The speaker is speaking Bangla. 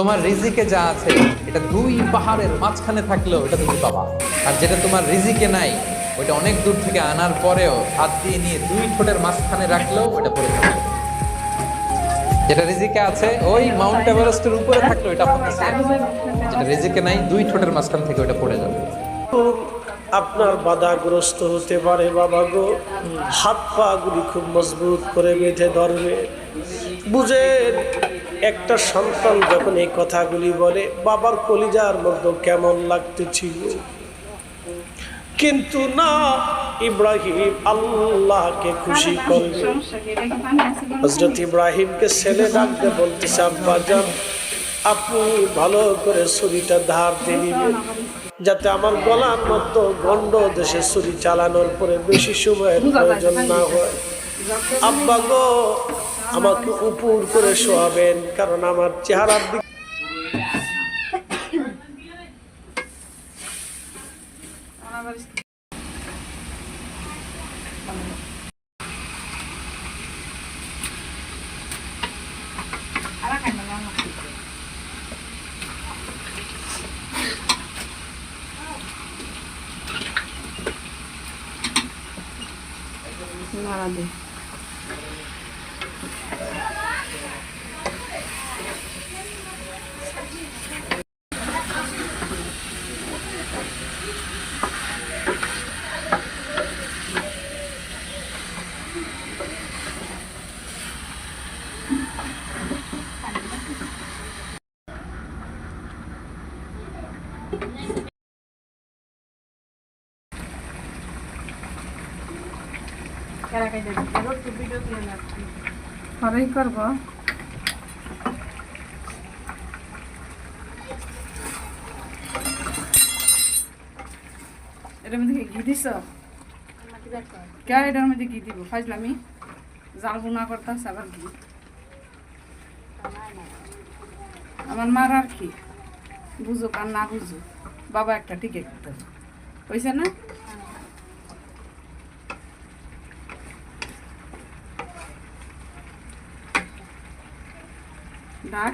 তোমার রিজিকে যা আছে এটা দুই পাহাড়ের মাঝখানে থাকলেও এটা তুমি পাবা। আর যেটা তোমার রিজিকে নাই ওইটা অনেক দূর থেকে আনার পরেও হাত দিয়ে নিয়ে দুই ঠোঁটের মাঝখানে রাখলেও ওটা পড়ে যাবে। যেটা রিজিকে আছে ওই মাউন্ট এভারেস্টের উপরে থাকলেও এটা আপনার কাছে আছে। যেটা রিজিকে নাই দুই ঠোঁটের মাঝখান থেকে ওটা পড়ে যাবে। আপনার বাধাগ্রস্ত হতে পারে বাবা গো, হাত পা গুলি খুব মজবুত করে বেঁধে ধরবে। বুঝেন, একটা সন্তান যখন এই কথাগুলি বলে বাবার কলিজার মধ্যে কেমন লাগতেছিল, কিন্তু না, ইব্রাহিম আল্লাহকে খুশি করবে। হযরত ইব্রাহিমকে ছেলে ডাকতে বলতেছে, আব্বা যান আপনি ভালো করে ছুরিটা ধার দিয়ে দিবেন, যাতে আমার গলার মধ্যে গন্ড দেশে ছুরি চালানোর পরে বেশি সময়ের প্রয়োজন না হয়। আব্বা গো আমাকে উপর করে শোয়াবেন, কারণ আমার চেহারার দিকে করব। এটার মধ্যে ঘি দিছ? কে এটার মধ্যে ঘি দিব? ফাইজলামি জাল গুনা করতাম আবার ঘি। আমার মার আর কি বুঝুক আর না বুঝুক, বাবা একটা টিকে করতে হয়েছে না? ডাক